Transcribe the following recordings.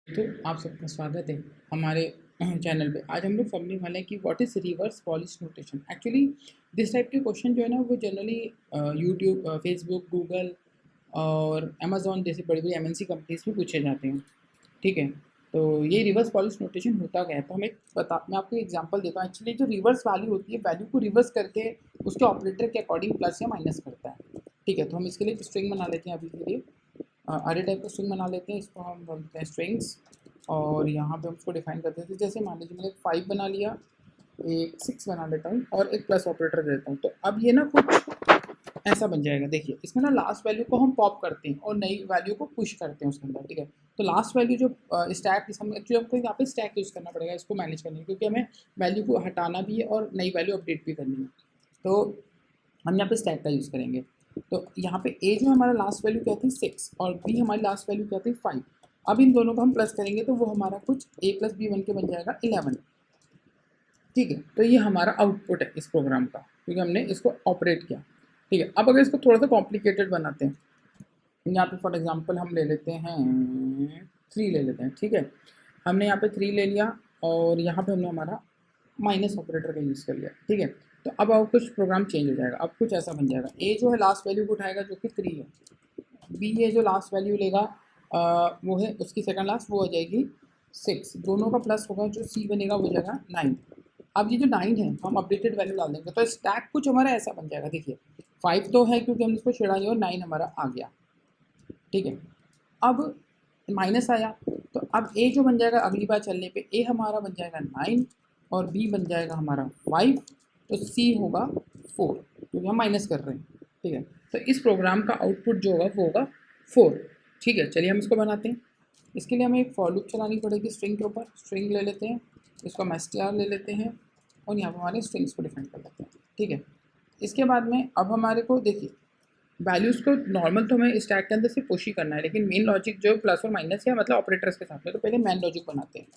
तो आप सबका स्वागत है हमारे चैनल पे। आज हम लोग समझने वाले हैं कि what is reverse polish notation. Actually this type के क्वेश्चन जो है ना वो जनरली यूट्यूब, फेसबुक, गूगल और अमेज़न जैसी बड़ी-बड़ी एमएनसी कंपनीज़ में पूछे जाते हैं। ठीक है? तो ये रिवर्स पॉलिश नोटेशन होता क्या है? तो मैं आपको एग्जांपल देता हूँ। एक्चुअली जो रिवर्स वैल्यू होती है, वैल्यू को रिवर्स करके उसके ऑपरेटर के अकॉर्डिंग प्लस या माइनस करता है। ठीक है? तो हम इसके लिए एक स्ट्रिंग बना लेते हैं अभी के लिए। अरे टाइप का स्ट्रिंग बना लेते हैं, इसको हम बोलते हैं स्ट्रिंग्स। और यहाँ पे हम उसको डिफाइन करते हैं, जैसे मान लीजिए मैंने एक 5 बना लिया, एक 6 बना लेता हूँ और एक प्लस ऑपरेटर दे देता हूँ। तो अब ये ना कुछ ऐसा बन जाएगा। देखिए इसमें ना लास्ट वैल्यू को हम पॉप करते हैं और नई वैल्यू को पुश करते हैं उसके अंदर। ठीक है? तो लास्ट वैल्यू जो स्टैक, हम एक्चुअली हमको यहाँ पे स्टैक यूज़ करना पड़ेगा इसको मैनेज करने के लिए, क्योंकि हमें वैल्यू को हटाना भी है और नई वैल्यू अपडेट भी करनी है। तो हम यहाँ पे स्टैक का यूज़ करेंगे। तो यहाँ पे ए जो हमारा लास्ट वैल्यू क्या थी 6 और बी हमारी लास्ट वैल्यू क्या थी 5। अब इन दोनों को हम प्लस करेंगे तो वो हमारा कुछ ए प्लस बी बन के बन जाएगा 11। ठीक है? तो ये हमारा आउटपुट है इस प्रोग्राम का, क्योंकि हमने इसको ऑपरेट किया। ठीक है? अब अगर इसको थोड़ा सा कॉम्प्लिकेटेड बनाते हैं, यहाँ पे फॉर एग्जांपल हम ले लेते हैं 3 ले लेते हैं। ठीक है? हमने यहाँ पे 3 ले लिया और यहाँ पे हमने हमारा माइनस ऑपरेटर का यूज़ कर लिया। ठीक है? तो अब कुछ प्रोग्राम चेंज हो जाएगा। अब कुछ ऐसा बन जाएगा, ए जो है लास्ट वैल्यू को उठाएगा जो कि 3 है। बी ये जो लास्ट वैल्यू लेगा वो है उसकी सेकंड लास्ट, वो हो जाएगी 6। दोनों का प्लस होगा, जो सी बनेगा वो हो जाएगा 9। अब ये जो 9 है हम अपडेटेड वैल्यू डाल देंगे, तो स्टैक कुछ हमारा ऐसा बन जाएगा। देखिए 5 तो है क्योंकि हमने इसको छेड़ा नहीं और 9 हमारा आ गया। ठीक है? अब माइनस आया, तो अब ए जो बन जाएगा अगली बार चलने पे, ए हमारा बन जाएगा 9 और बी बन जाएगा हमारा 5। तो सी होगा 4, क्योंकि हम माइनस कर रहे हैं। ठीक है? तो इस प्रोग्राम का आउटपुट जो होगा वो होगा 4। ठीक है? चलिए हम इसको बनाते हैं। इसके लिए हमें एक फॉर लूप चलानी पड़ेगी स्ट्रिंग के ऊपर। स्ट्रिंग ले लेते हैं, इसको हम str ले लेते हैं और यहाँ पर हमारे स्ट्रिंग्स को डिफाइन कर लेते हैं। ठीक है? इसके बाद में अब हमारे को देखिए वैल्यूज़ को नॉर्मल तो हमें स्टैक के अंदर से पुश ही करना है, लेकिन मेन लॉजिक जो प्लस और माइनस या मतलब ऑपरेटर्स के साथ में, तो पहले मेन लॉजिक बनाते हैं।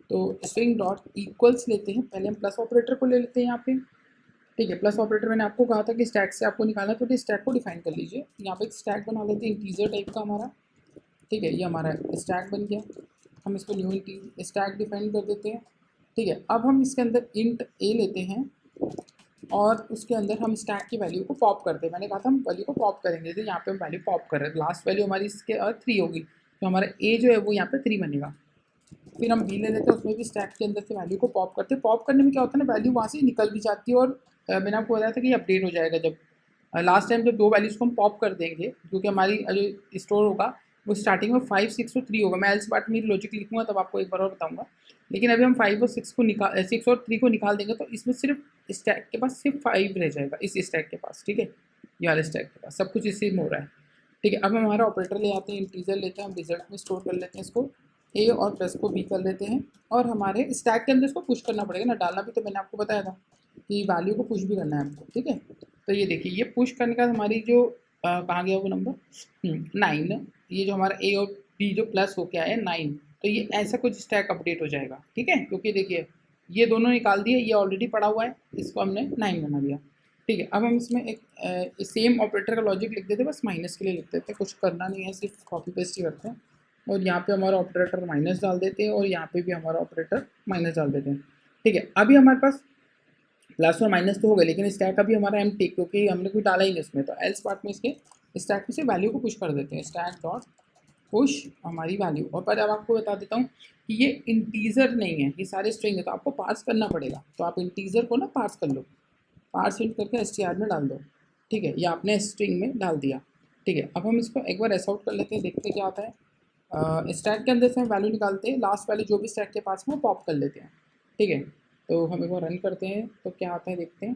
तो स्ट्रिंग डॉट इक्वल्स लेते हैं, पहले हम प्लस ऑपरेटर को ले लेते हैं यहाँ पे। ठीक है? प्लस ऑपरेटर मैंने आपको कहा था कि स्टैक से आपको निकालना, तो स्टैक को डिफाइन कर लीजिए। यहाँ पे एक स्टैक बना लेते हैं इंटीजर टाइप का हमारा। ठीक है? ये हमारा स्टैक बन गया। हम इसको न्यू स्टैक डिफाइन कर देते हैं। ठीक है? अब हम इसके अंदर इंट ए लेते हैं और उसके अंदर हम स्टैक की वैल्यू को पॉप करते हैं। मैंने कहा था हम वैल्यू को पॉप करेंगे, तो यहाँ पे हम वैल्यू पॉप कर रहे हैं। लास्ट वैल्यू हमारी इसके 3 होगी, तो हमारा ए जो है वो यहाँ पे 3 बनेगा। फिर हम बी ले लेते हैं, उसमें भी स्टैक के अंदर से वैल्यू को पॉप करते हैं। पॉप करने में क्या होता है ना, वैल्यू वहाँ से निकल भी जाती है और मैंने आपको बताया था कि अपडेट हो जाएगा जब लास्ट टाइम जब 2 वैल्यूज़ को हम पॉप कर देंगे, क्योंकि हमारी जो स्टोर होगा वो स्टार्टिंग में 5, 6 और 3 होगा। मैं एल्स पार्ट में लॉजिक लिखूँगा तब आपको एक बार और बताऊँगा। लेकिन अभी हम 5 और 6 को 6 और 3 को निकाल देंगे, तो इसमें सिर्फ स्टैक के पास सिर्फ 5 रह जाएगा, इस स्टैक के पास। ठीक है? ये वाले स्टैक के पास सब कुछ इसी में हो रहा है। ठीक है? अब हम हमारा ऑपरेटर ले आते हैं, इंटीजर लेते हैं, हम रिजल्ट में स्टोर कर लेते हैं इसको, ए और प्लस को बी कर लेते हैं और हमारे स्टैक के अंदर इसको पुश करना पड़ेगा ना, डालना भी तो मैंने आपको बताया था कि वैल्यू को पुश भी करना है हमको। ठीक है? तो ये देखिए ये पुश करने का हमारी जो कहाँ गया वो नंबर 9, ये जो हमारा ए और बी जो प्लस होके आया 9, तो ये ऐसा कुछ स्टैक अपडेट हो जाएगा। ठीक है? क्योंकि देखिए ये दोनों निकाल दिए, ये ऑलरेडी पड़ा हुआ है, इसको हमने 9 बना दिया। ठीक है? अब हम इसमें एक सेम ऑपरेटर का लॉजिक लिख देते हैं, बस माइनस के लिए लिख देते हैं, कुछ करना नहीं है, सिर्फ कॉपी पेस्ट ही करते हैं। और यहाँ पे हमारा ऑपरेटर माइनस डाल देते हैं और यहाँ पे भी हमारा ऑपरेटर माइनस डाल देते हैं। ठीक है? अभी हमारे पास प्लस और माइनस तो हो गए, लेकिन स्टैक अभी हमारा एम्प्टी, क्योंकि हमने कुछ डाला ही नहीं इसमें। तो एल्स पार्ट में इसके स्टैक में से वैल्यू को पुश कर देते हैं, स्टैक डॉट पुश हमारी वैल्यू। और पर अब आपको बता देता हूँ कि ये इंटीजर नहीं है, ये सारे स्ट्रिंग है, तो आपको पार्स करना पड़ेगा। तो आप इंटीजर को ना पार्स कर लो, पार्स इंट करके str में डाल दो। ठीक है? ये आपने स्ट्रिंग में डाल दिया। ठीक है? अब हम इसको एक बार ऐसा आउट कर लेते हैं, देखते हैं क्या आता है। स्टैक के अंदर से हम वैल्यू निकालते हैं, लास्ट वैल्यू जो भी स्टैक के पास में वो पॉप कर लेते हैं। ठीक है? तो हम एक बार रन करते हैं तो क्या आता है देखते हैं।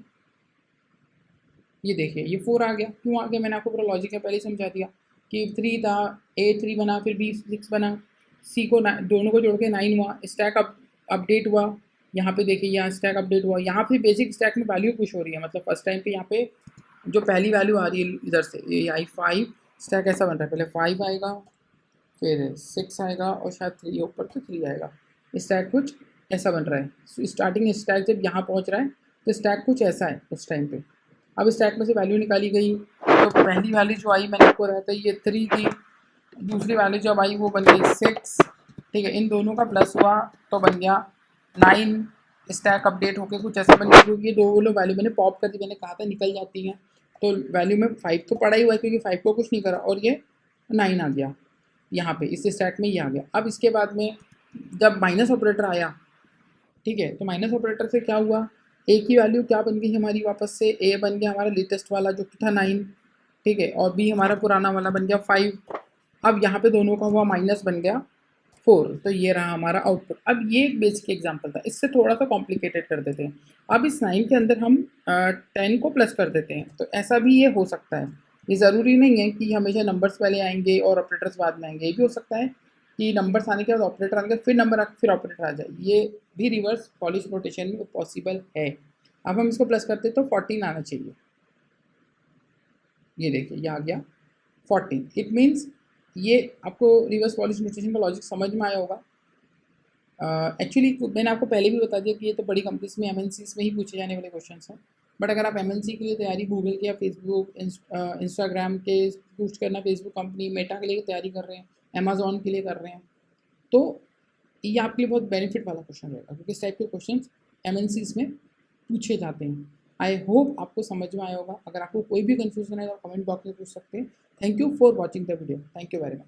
ये देखिए ये 4 आ गया। क्यों आ गया? मैंने आपको पूरा लॉजिक है पहले ही समझा दिया कि 3 था, ए 3 बना, फिर बी 6 बना, सी को दोनों को जोड़ के 9 हुआ, स्टैक अपडेट हुआ। यहाँ पे देखिए यहाँ स्टैक अपडेट हुआ, यहाँ पे बेसिक स्टैक में वैल्यू पुश हो रही है। मतलब फर्स्ट टाइम पे यहाँ पे जो पहली वैल्यू आ रही है इधर से, ये आई 5। स्टैक ऐसा बन रहा है, पहले 5 आएगा, फिर 6 आएगा और शायद 3 ऊपर तो 3 आएगा। स्टैक कुछ ऐसा बन रहा है। स्टार्टिंग स्टैक जब यहाँ पहुँच रहा है तो स्टैक कुछ ऐसा है उस टाइम पे। अब स्टैक में से वैल्यू निकाली गई, तो पहली वैल्यू जो आई मैंने आपको बताया था ये 3 थी, दूसरी वैल्यू जब आई वो बन गई 6। ठीक है, इन दोनों का प्लस हुआ तो बन गया 9, स्टैक अपडेट होके कुछ ऐसा बन गया, क्योंकि ये दो लोग वैल्यू मैंने पॉप कर दी, मैंने कहा था निकल जाती हैं, तो वैल्यू में 5 तो पड़ा ही हुआ है क्योंकि 5 को कुछ नहीं करा, और ये 9 आ गया यहाँ पे इस स्टैक में, ये आ गया। अब इसके बाद में जब माइनस ऑपरेटर आया, ठीक है, तो माइनस ऑपरेटर से क्या हुआ, ए की वैल्यू क्या बन गई हमारी वापस से, ए बन गया हमारा लेटेस्ट वाला जो कि था 9, ठीक है, और बी हमारा पुराना वाला बन गया 5। अब यहाँ पे दोनों का हुआ माइनस बन गया 4, तो ये रहा हमारा आउटपुट। अब ये एक बेसिक एग्जांपल था, इससे थोड़ा सा कॉम्प्लिकेटेड कर देते हैं। अब इस 9 के अंदर हम 10 को प्लस कर देते हैं, तो ऐसा भी ये हो सकता है। ये ज़रूरी नहीं है कि हमेशा नंबर्स पहले आएंगे और ऑपरेटर्स बाद में आएंगे, ये भी हो सकता है कि नंबर्स आने के बाद ऑपरेटर आने के फिर नंबर आके फिर ऑपरेटर आ जाए, ये भी रिवर्स पॉलिश रोटेशन में पॉसिबल है। अब हम इसको प्लस करते तो 14 आना चाहिए, ये देखिए ये आ गया 14। इट मीन्स ये आपको रिवर्स पॉलिश नोटेशन का लॉजिक समझ में आया होगा। एक्चुअली मैंने आपको पहले भी बता दिया कि ये तो बड़ी कंपनीज में एमएनसीज में ही पूछे जाने वाले क्वेश्चन हैं, बट अगर आप एमएनसी के लिए तैयारी गूगल के या फेसबुक इंस्टाग्राम के बूस्ट करना, फेसबुक कंपनी मेटा के लिए तैयारी कर रहे हैं, अमेजोन के लिए कर रहे हैं, तो ये आपके लिए बहुत बेनिफिट वाला क्वेश्चन रहेगा, क्योंकि इस टाइप के क्वेश्चन एमएनसीज में पूछे जाते हैं। आई होप आपको समझ में आया होगा। अगर आपको कोई भी कन्फ्यूजन है तो कमेंट बॉक्स में पूछ सकते हैं। Thank you for watching the video. Thank you very much.